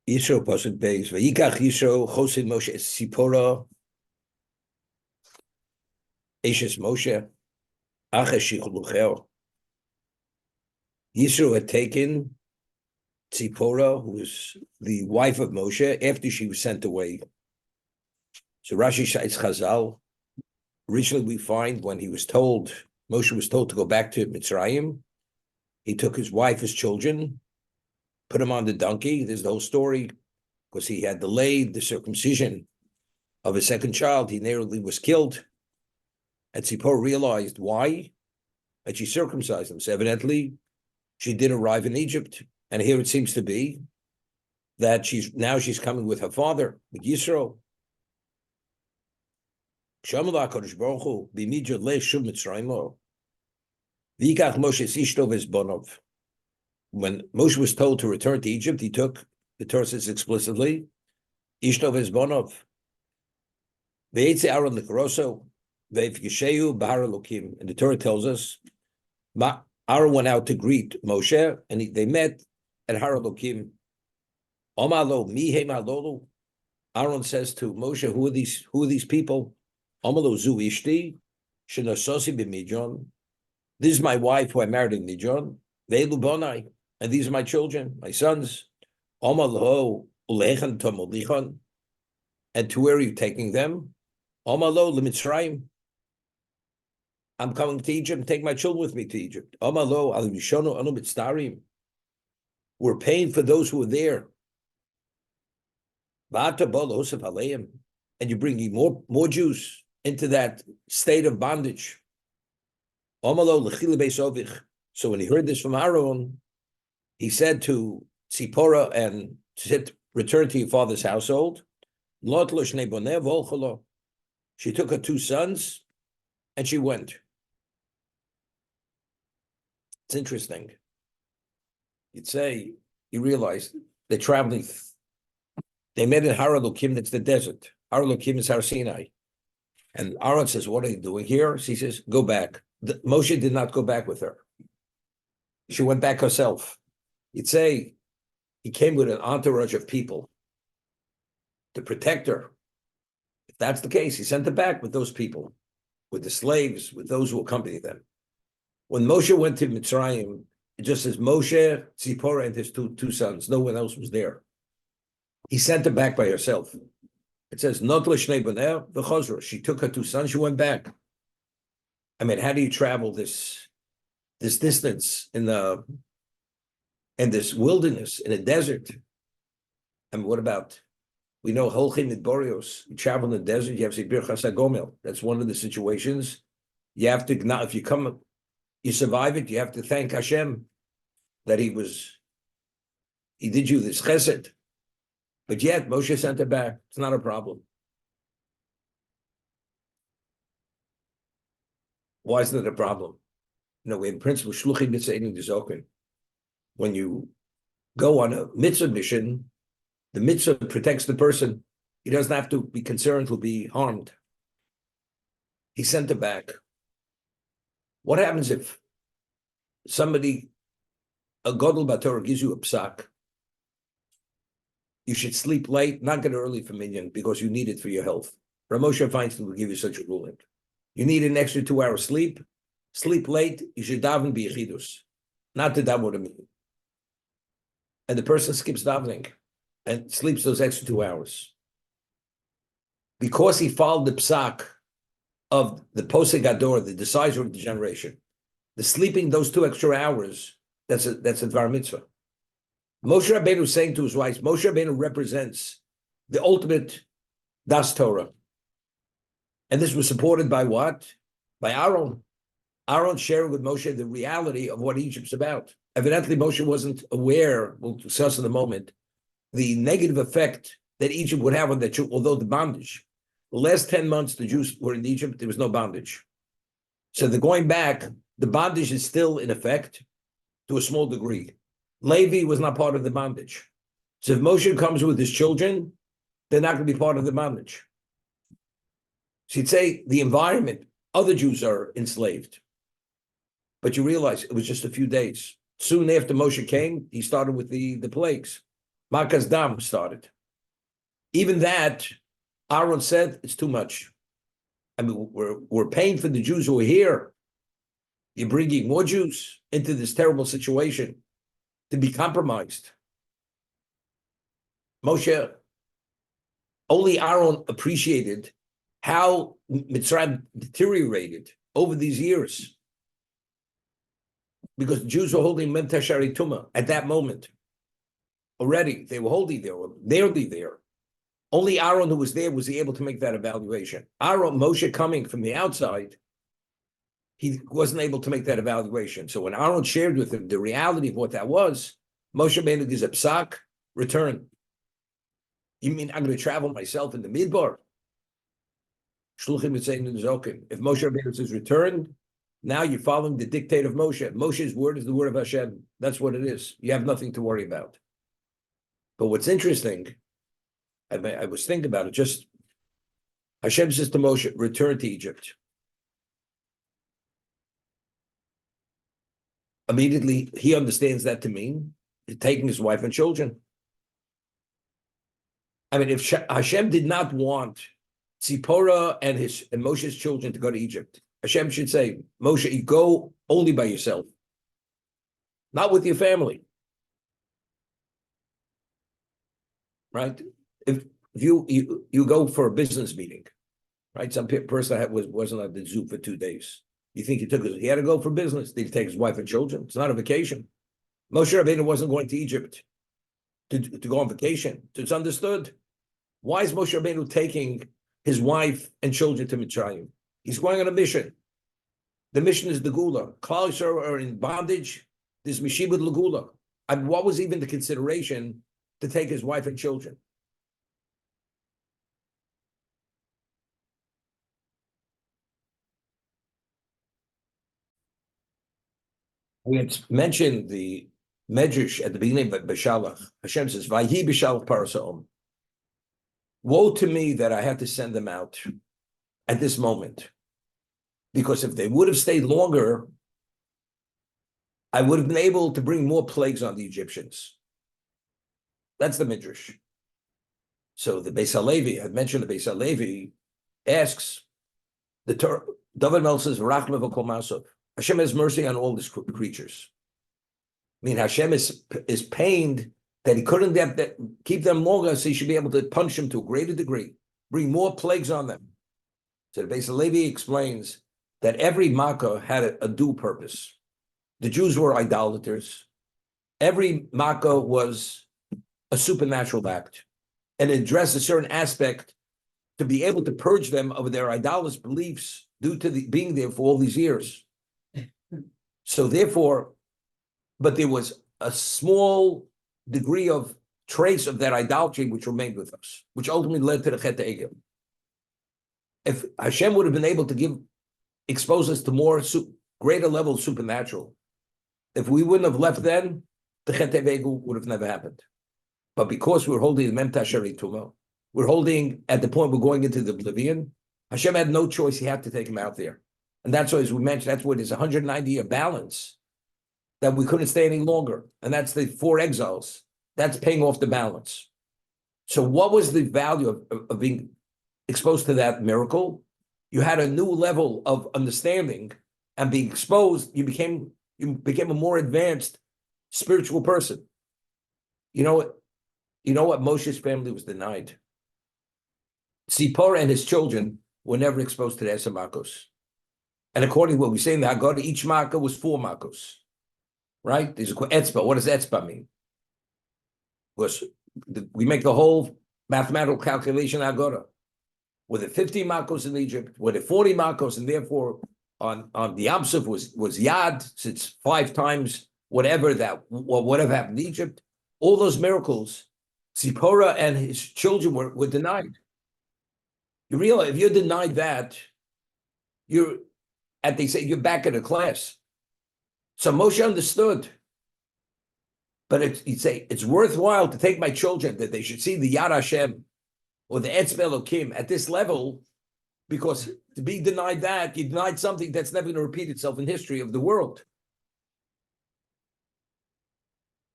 Yisro pasuk beis vayikach Yisro chosid Moshe es Sipora eshes Moshe aches shichluchel. Yisro had taken Tzipora, who was the wife of Moshe, after she was sent away. So Rashi cites Chazal. Originally, we find when Moshe was told to go back to Mitzrayim, he took his wife, his children, put him on the donkey. There's the whole story, because he had delayed the circumcision of his second child. He narrowly was killed. And Tzipora realized why, and she circumcised him. So evidently, she did arrive in Egypt. And here it seems to be that she's coming with her father, with Yisro. When Moshe was told to return to Egypt, he took, the Torah says explicitly, Ishtov Ezbonov. And the Torah tells us, Aaron went out to greet Moshe, and they met at Har Elokim. Aaron says to Moshe, "Who are these people?" This is my wife who I married in Midjan. And these are my children, my sons. And to where are you taking them? I'm coming to Egypt. Take my children with me to Egypt. We're paying for those who are there. And you're bringing more Jews into that state of bondage. So when he heard this from Aaron, he said to Tzipora and return to your father's household. She took her two sons and she went. It's interesting. You'd say, you realize they're traveling. They met in Har Elokim, that's the desert. Har Elokim is Har Sinai. And Aaron says, what are you doing here? She says, go back. Moshe did not go back with her. She went back herself. You'd say he came with an entourage of people to protect her. If that's the case, he sent her back with those people, with the slaves, with those who accompanied them. When Moshe went to Mitzrayim, it just says Moshe, Tzipora, and his two sons. No one else was there. He sent her back by herself. It says, Not l'shnei b'nei v'chozra. She took her two sons, she went back. I mean, how do you travel this distance in this wilderness, in a desert? I mean, what about, we know Holchim Midborios, you travel in the desert, you have to say Birchas HaGomel. That's one of the situations. You have to, now if you survive it, you have to thank Hashem that he did you this chesed. But yet, Moshe sent her back. It's not a problem. Why isn't it a problem? We have principle, shluchim mitzvah dezokin. When you go on a mitzvah mission, the mitzvah protects the person. He doesn't have to be concerned he'll be harmed. He sent her back. What happens if a Godel Batorah gives you a psak? You should sleep late, not get early for minyan, because you need it for your health. Ramosha Feinstein will give you such a ruling. You need an extra 2 hours sleep. Sleep late, you should daven b'yechidus, not to daven a minyan. And the person skips davening and sleeps those extra 2 hours. Because he followed the psak of the posek ador, the decider of the generation, the sleeping those 2 extra hours, that's a dvar mitzvah. Moshe Rabbeinu is saying to his wife, Moshe Rabbeinu represents the ultimate Das Torah. And this was supported by what? By Aaron. Aaron sharing with Moshe the reality of what Egypt's about. Evidently, Moshe wasn't aware, we'll discuss in a moment, the negative effect that Egypt would have on the Jews, although the bondage. The last 10 months, the Jews were in Egypt, there was no bondage. So they're going back, the bondage is still in effect to a small degree. Levi was not part of the bondage. So if Moshe comes with his children, they're not going to be part of the bondage. So you'd say the environment, other Jews are enslaved. But you realize it was just a few days. Soon after Moshe came, he started with the plagues. Makas Dam started. Even that, Aaron said it's too much. I mean, we're paying for the Jews who are here. You're bringing more Jews into this terrible situation to be compromised. Moshe, only Aaron appreciated how Mitzrayim deteriorated over these years, because the Jews were holding Mem Tashari Tuma at that moment. Already, they were holding there, or nearly there. Only Aaron, who was there, was able to make that evaluation. Aaron, Moshe coming from the outside, he wasn't able to make that evaluation. So when Aaron shared with him the reality of what that was, Moshe Rabbeinu gives a psak, return. You mean I'm going to travel myself in the midbar? Shluchim is saying in the Zokim, if Moshe Rabbeinu says return, now you're following the dictate of Moshe. Moshe's word is the word of Hashem. That's what it is. You have nothing to worry about. But what's interesting, I was thinking about it, just Hashem says to Moshe, return to Egypt. Immediately, he understands that to mean taking his wife and children. I mean, if Hashem did not want Tzipora and Moshe's children to go to Egypt, Hashem should say, Moshe, you go only by yourself, not with your family. Right? If you go for a business meeting, right? Some person wasn't at the zoo for 2 days. You think he had to go for business? Did he take his wife and children? It's not a vacation. Moshe Rabbeinu wasn't going to Egypt to go on vacation. So it's understood. Why is Moshe Rabbeinu taking his wife and children to Mitzrayim? He's going on a mission. The mission is the Gula. Klal Yisrael are in bondage. There's Mishibud L'Gula. And what was even the consideration to take his wife and children? We had mentioned the Medrash at the beginning of Beshalach. Hashem says, Vayhi Beshalach Parasa'om. Woe to me that I had to send them out at this moment. Because if they would have stayed longer, I would have been able to bring more plagues on the Egyptians. That's the Midrash. So the Beis HaLevi, I mentioned the Beis HaLevi, asks, the Torah, David Mel says, Rachma v'kol masov. Hashem has mercy on all these creatures. I mean, Hashem is pained that he couldn't keep them longer, so he should be able to punish them to a greater degree, bring more plagues on them. So the Beis HaLevi explains that every makkah had a due purpose. The Jews were idolaters. Every makkah was a supernatural act, and it addressed a certain aspect to be able to purge them of their idolatrous beliefs due to being there for all these years. So therefore, but there was a small degree of trace of that idolatry which remained with us, which ultimately led to the Chet Egel. If Hashem would have been able to expose us to more greater level of supernatural, if we wouldn't have left then, the Chet Egel would have never happened. But because we're holding the Mem Tashari Tuma, we're holding at the point we're going into the oblivion, Hashem had no choice. He had to take him out there. And that's why, as we mentioned, that's what is 190-year balance, that we couldn't stay any longer. And that's the 4 exiles. That's paying off the balance. So what was the value of being exposed to that miracle? You had a new level of understanding, and being exposed, you became a more advanced spiritual person. You know what Moshe's family was denied? Sipporah and his children were never exposed to the Eser Makos. And according to what we say in the Haggadah, each Makkah was 4 Makos. Right? There's a etzba. What does etzba mean? Because we make the whole mathematical calculation Haggadah. Were there 50 Makos in Egypt? Were there 40 Makos? And therefore, on the Yam Suf was Yad, since 5 times whatever happened in Egypt. All those miracles, Sipporah and his children were denied. You realize if you're denied that, they say you're back in a class. So Moshe understood. But he'd say, it's worthwhile to take my children, that they should see the Yad Hashem or the Etzbe Elokim at this level, because to be denied that, you denied something that's never going to repeat itself in history of the world.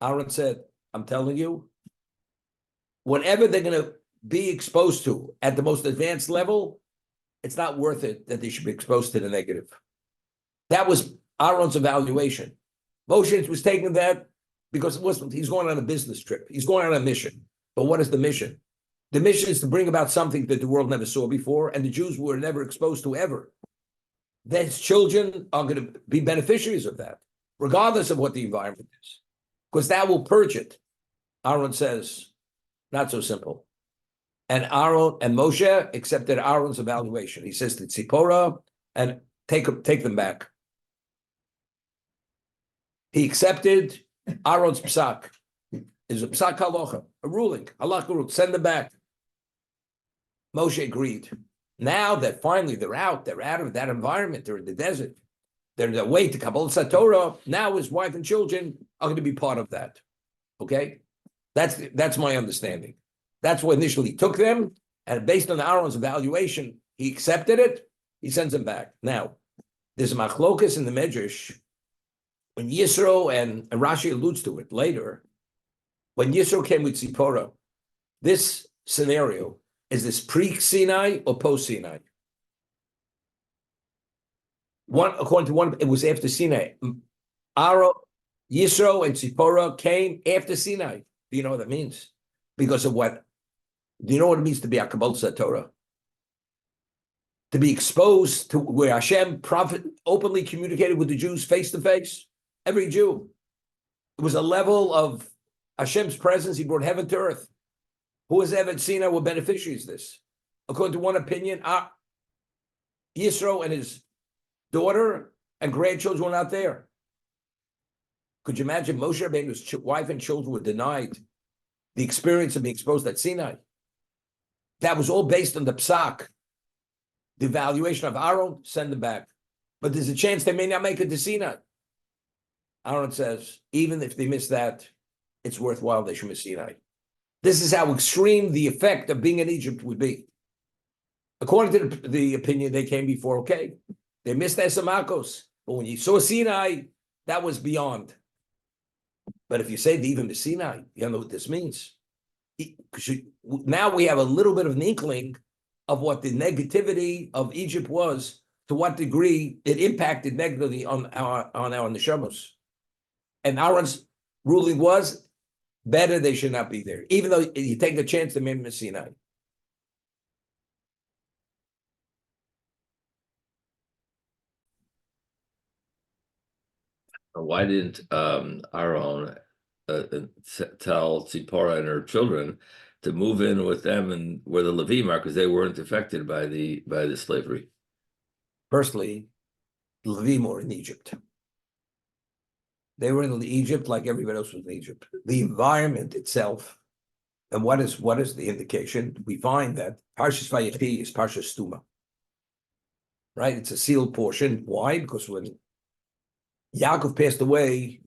Aaron said, I'm telling you, whatever they're going to be exposed to at the most advanced level, it's not worth it that they should be exposed to the negative. That was Aaron's evaluation. Moshe was taking that because he's going on a business trip. He's going on a mission. But what is the mission? The mission is to bring about something that the world never saw before, and the Jews were never exposed to ever. Their children are going to be beneficiaries of that, regardless of what the environment is, because that will purge it. Aaron says, not so simple. And Aaron and Moshe accepted Aaron's evaluation. He says to Tzipporah, and take them back. He accepted Aaron's psak. Is a psak halacha, a ruling, halacha rule. Send them back. Moshe agreed. Now that finally they're out of that environment, they're in the desert, they're away to Kabbalah Torah. Now his wife and children are going to be part of that. Okay? That's my understanding. That's what initially took them, and based on Aaron's evaluation, he accepted it, he sends them back. Now, there's a machlokas in the Medrash, when Yisro, and Rashi alludes to it later, when Yisro came with Tzipporah, this scenario, is this pre-Sinai or post-Sinai? According to one, it was after Sinai. Aaron, Yisro, and Tzipporah came after Sinai. Do you know what that means? Because of what? Do you know what it means to be a Kabbalah Torah? To be exposed to where Hashem prophet openly communicated with the Jews face to face. Every Jew. It was a level of Hashem's presence. He brought heaven to earth. Who has ever seen were beneficiaries of this? According to one opinion, Yisro and his daughter and grandchildren were not there. Could you imagine Moshe Rabbeinu's wife and children were denied the experience of being exposed at Sinai? That was all based on the psak, the evaluation of Aaron, send them back. But there's a chance they may not make it to Sinai. Aaron says, even if they miss that, it's worthwhile they should miss Sinai. This is how extreme the effect of being in Egypt would be. According to the opinion they came before, okay, they missed Esamakos, but when you saw Sinai, that was beyond. But if you say they even miss Sinai, you know what this means. Now we have a little bit of an inkling of what the negativity of Egypt was, to what degree it impacted negatively on our Neshamos. And Aaron's ruling was, better they should not be there, even though you take a chance to miss Sinai. Why didn't Aaron tell Tzipporah and her children to move in with them and where the Levim are, because they weren't affected by the slavery? Firstly, the Levim were in Egypt. They were in Egypt like everybody else was in Egypt. The environment itself, and what is the indication? We find that Parshas Vayechi is Parshas Stuma. Right? It's a sealed portion. Why? Because when Yaakov passed away,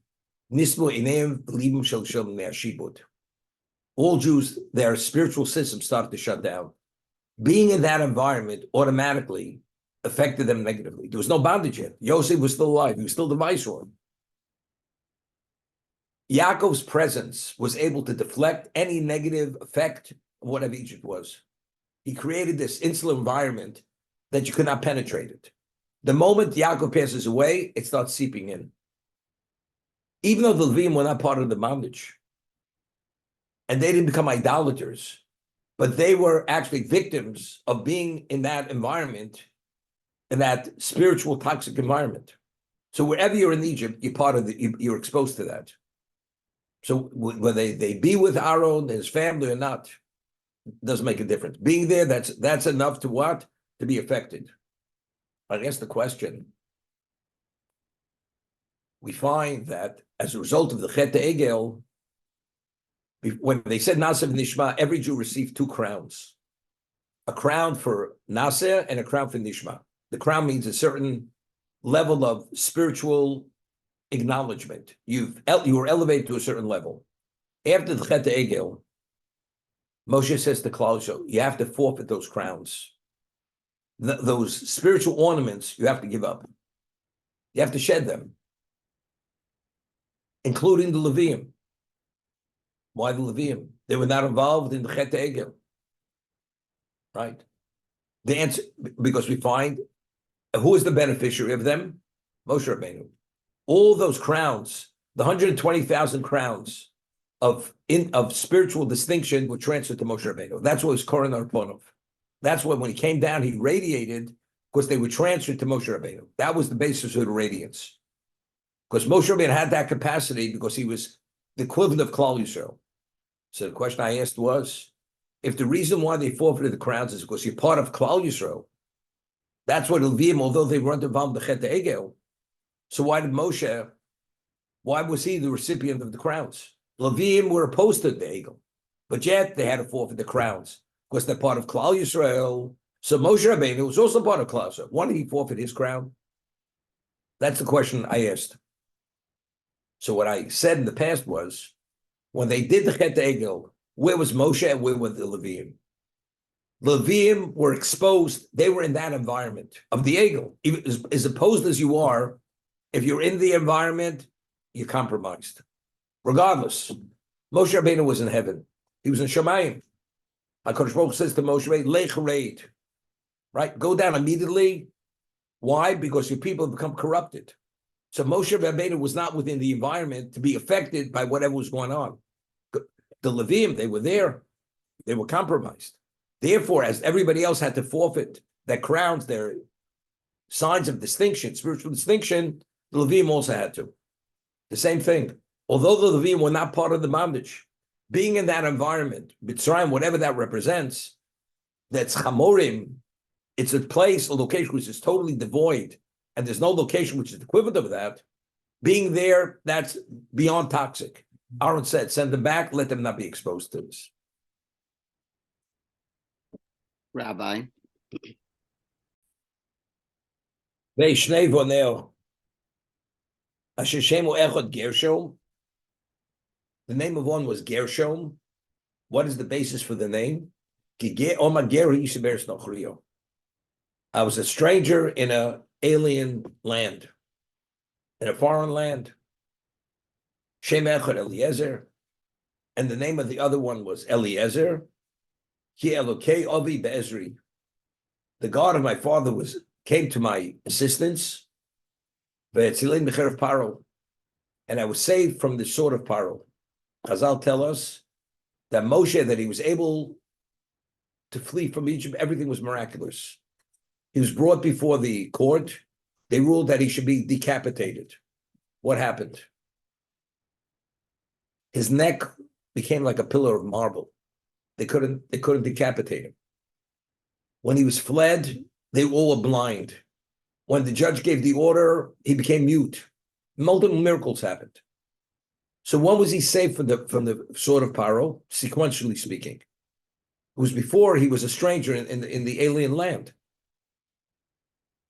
Nismu Ineim Libim Shel Shel Me'ashibud. All Jews, their spiritual system started to shut down. Being in that environment automatically affected them negatively. There was no bondage yet. Yosef was still alive. He was still the viceroy. Yaakov's presence was able to deflect any negative effect of whatever Egypt was. He created this insular environment that you could not penetrate it. The moment Yaakov passes away, it starts seeping in. Even though the Levim were not part of the bondage, and they didn't become idolaters, but they were actually victims of being in that environment, in that spiritual toxic environment. So wherever you're in Egypt, you're exposed to that. So whether they be with Aaron and his family or not, doesn't make a difference. Being there, that's enough to what? To be affected. I guess the question, we find that as a result of the Chet Egel, when they said Naseh v'Nishma, every Jew received 2 crowns. A crown for Naseh and a crown for Nishma. The crown means a certain level of spiritual acknowledgement. You were elevated to a certain level. After the Chet Egel, Moshe says to Klal, you have to forfeit those crowns. Those spiritual ornaments you have to give up. You have to shed them, including the Levim. Why the Levium? They were not involved in the Chet Egel. Right? The answer, because we find who is the beneficiary of them? Moshe Rabbeinu. All those crowns, the 120,000 crowns of spiritual distinction were transferred to Moshe Rabbeinu. That's what was Koran Arponov. That's what when he came down, he radiated because they were transferred to Moshe Rabbeinu. That was the basis of the radiance. Because Moshe Rabbeinu had that capacity because he was the equivalent of Klal Yisrael. So the question I asked was, if the reason why they forfeited the crowns is because you're part of Klal Yisrael, that's what Levim, although they weren't involved in the Chet Egel. So why was he the recipient of the crowns? Levim were opposed to the Egel, but yet they had to forfeit the crowns because they're part of Klal Yisrael. So Moshe Rabbeinu was also part of Klal Yisrael. Why did he forfeit his crown? That's the question I asked. So what I said in the past was, when they did the Chet Egel, where was Moshe and where were the Levim? Levim were exposed. They were in that environment of the Egel. As opposed as you are, if you're in the environment, you're compromised. Regardless, Moshe Rabbeinu was in heaven. He was in Shemayim. HaKadosh Baruch Hu says to Moshe Rabbeinu, Lech reid, right? Go down immediately. Why? Because your people have become corrupted. So Moshe Rabbeinu was not within the environment to be affected by whatever was going on. The Levim, they were there. They were compromised. Therefore, as everybody else had to forfeit their crowns, their signs of distinction, spiritual distinction, the Levim also had to. The same thing. Although the Levim were not part of the Mamdish, being in that environment, Mitzrayim, whatever that represents, that's Chamorim, it's a place, a location which is totally devoid, and there's no location which is equivalent of that. Being there, that's beyond toxic. Aaron said, send them back, let them not be exposed to this. Rabbi. Ve'shnei voneo. Asher shemu echad Gershom. The name of one was Gershom. What is the basis for the name? I was a stranger in an alien land, in a foreign land. Shem echad Eliezer. And the name of the other one was Eliezer. Ki Elokei Ovi Be'ezri. The God of my father came to my assistance. Ve'etzilei mecheref Paro. And I was saved from the sword of Paro. Chazal tell us that Moshe, that he was able to flee from Egypt, everything was miraculous. He was brought before the court. They ruled that he should be decapitated. What happened? His neck became like a pillar of marble. They couldn't decapitate him. When he was fled, they all were blind. When the judge gave the order, he became mute. Multiple miracles happened. So when was he saved from the sword of Paro, sequentially speaking? It was before he was a stranger in the alien land.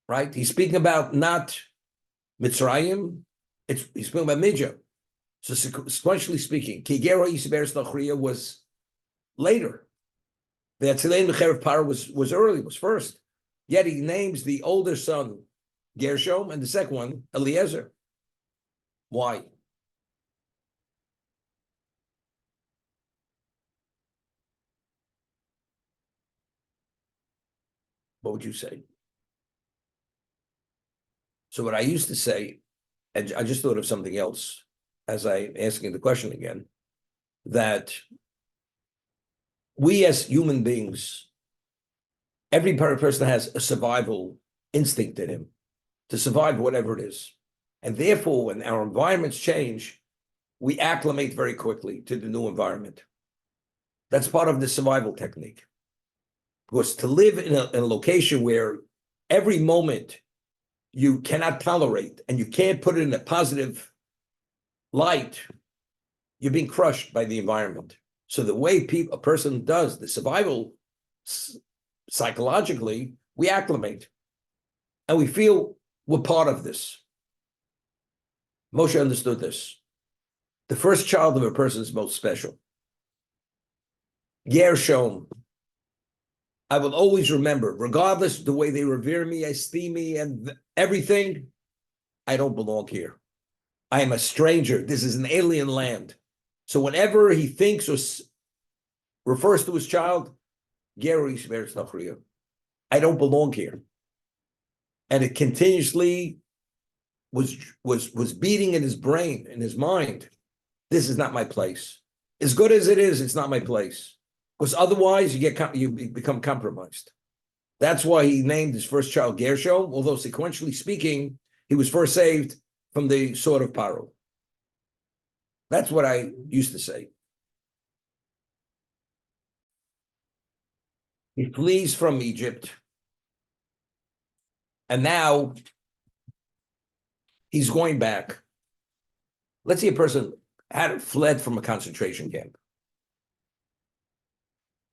Right? He's speaking about not Mitzrayim, he's speaking about Midja. So sequentially speaking, Kigero Yisberes Nachriya was later. The Atzilein Mecherev Paro was early, was first. Yet he names the older son Gershom and the second one Eliezer. Why? What would you say? So what I used to say, and I just thought of something else as I'm asking the question again, that we as human beings, every person has a survival instinct in him to survive whatever it is. And therefore, when our environments change, we acclimate very quickly to the new environment. That's part of the survival technique. Because to live in a location where every moment you cannot tolerate and you can't put it in a positive light, you're being crushed by the environment. So the way a person does the survival, psychologically, we acclimate and we feel we're part of this. Moshe understood this. The first child of a person is most special. Gershom, I will always remember, regardless of the way they revere me, esteem me, and everything, I don't belong here. I am a stranger. This is an alien land. So whenever he thinks or refers to his child, Gary I don't belong here. And it continuously was beating in his brain, in his mind. This is not my place. As good as it is, it's not my place. Because otherwise you become compromised. That's why he named his first child Gershom, although sequentially speaking, he was first saved from the sword of Paro. That's what I used to say. He flees from Egypt. And now he's going back. Let's say a person had fled from a concentration camp.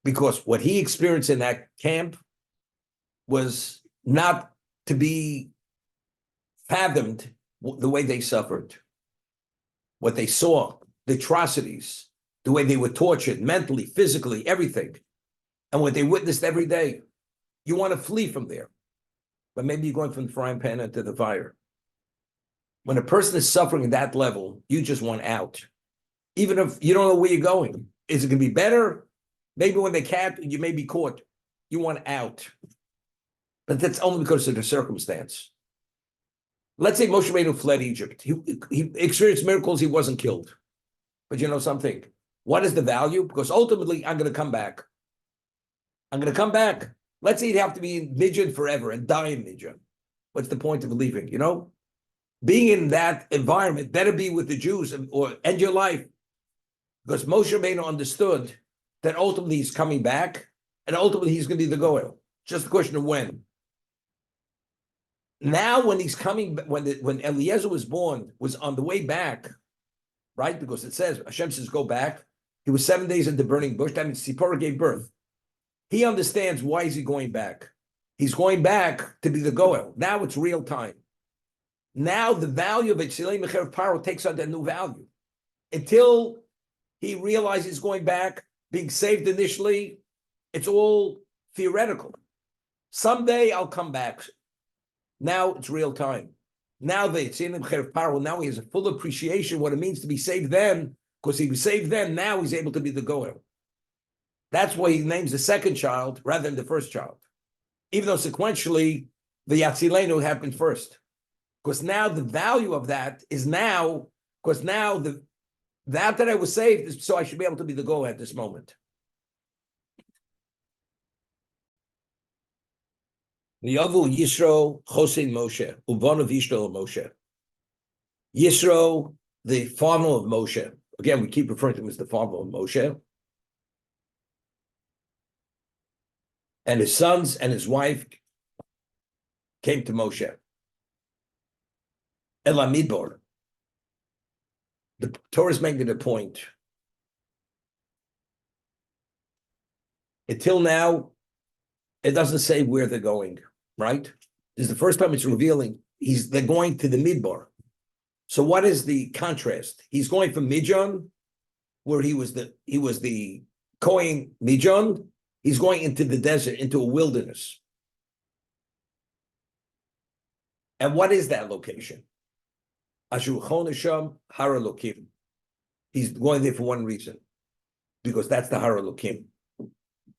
Because what he experienced in that camp was not to be fathomed the way they suffered. What they saw, the atrocities, the way they were tortured mentally, physically, everything. And what they witnessed every day. You want to flee from there. But maybe you're going from the frying pan into the fire. When a person is suffering at that level, you just want out. Even if you don't know where you're going. Is it going to be better? Maybe when they catch, you may be caught. You want out. But that's only because of the circumstance. Let's say Moshe Rabbeinu fled Egypt. He experienced miracles, he wasn't killed. But you know something? What is the value? Because ultimately, I'm going to come back. I'm going to come back. Let's say you'd have to be in Midian forever and die in Midian. What's the point of leaving, you know? Being in that environment, better be with the Jews or end your life. Because Moshe Rabbeinu understood that ultimately he's coming back and ultimately he's going to be the Goel. Just a question of when. Now when he's coming, when Eliezer was born, was on the way back, right? Because it says, Hashem says, go back. He was 7 days in the burning bush. That means Sipporah gave birth. He understands why is he going back. He's going back to be the Goel. Now it's real time. Now the value of it, Silei Mecher Paro, takes on that new value. Until he realizes he's going back, being saved initially, it's all theoretical. Someday I'll come back. Now it's real time. Now now he has a full appreciation what it means to be saved then, because he was saved then, now he's able to be the Goel. That's why he names the second child rather than the first child. Even though sequentially, the Yatzilenu happened first. Because now the value of that is now, because now that I was saved, is so I should be able to be the Goel at this moment. V'yavu Yisro Chosein Moshe, Ubanav Yishlo Moshe. Yisro, the father of Moshe. Again, we keep referring to him as the father of Moshe. And his sons and his wife came to Moshe. Elamidbar. The Torah is making a point. Until now, it doesn't say where they're going, right? This is the first time it's revealing they're going to the Midbar. So what is the contrast? He's going from Midian, where he was the Kohen Midian. He's going into the desert, into a wilderness. And what is that location? Ashur Chonesham Har Elokim. He's going there for one reason, because that's the Har Elokim.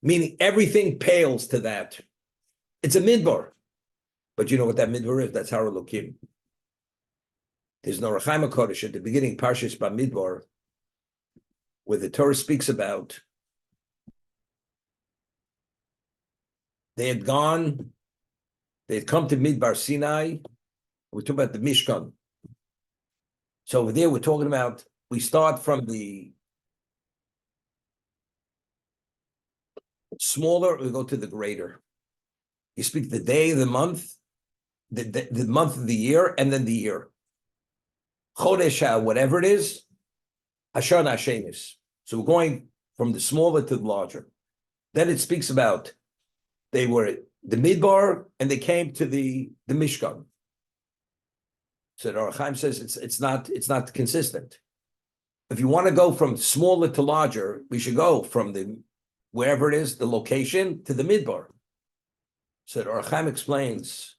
Meaning everything pales to that. It's a midbar. But you know what that midbar is? That's Har Elokim. There's no Rechaim HaKodesh at the beginning, Parshas Bamidbar, where the Torah speaks about they had come to Midbar Sinai. We're talking about the Mishkan. So over there, we're talking about, we start from the smaller, we go to the greater. You speak the day, the month, the month of the year, and then the year. Chodesh, whatever it is, Hashan Hashemis. So we're going from the smaller to the larger. Then it speaks about they were the Midbar and they came to the Mishkan. So the Or Chaim says it's not consistent. If you want to go from smaller to larger, we should go from the wherever it is, the location, to the Midbar. So the Or Chaim explains,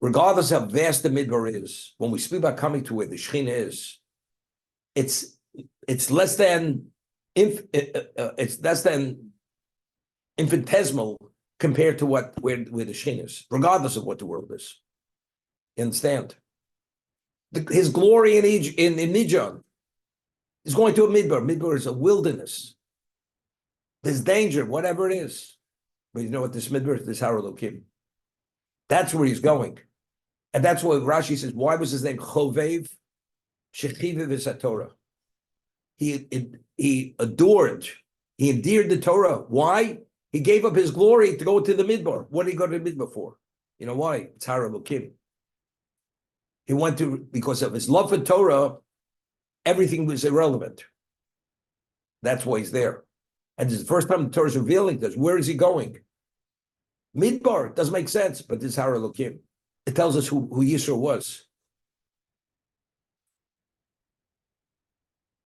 regardless how vast the Midbar is, when we speak about coming to where the Shekhinah is, it's it's less than it's less than infinitesimal compared to where the Shin is, regardless of what the world is. You understand? His glory in Midian is going to a midbar. Midbar is a wilderness. There's danger, whatever it is. But you know what this midbar is? This Har Elokim. That's where he's going. And that's why Rashi says, why was his name Chovev? Shechiviv is Torah. He adored, he endeared the Torah. Why? He gave up his glory to go to the midbar. What did he go to the midbar for? You know why? It's Har Elokim. He went to, because of his love for Torah, everything was irrelevant. That's why he's there. And this is the first time the Torah is revealing this. Where is he going? Midbar. It doesn't make sense, but this is Har Elokim. It tells us who Yisro was.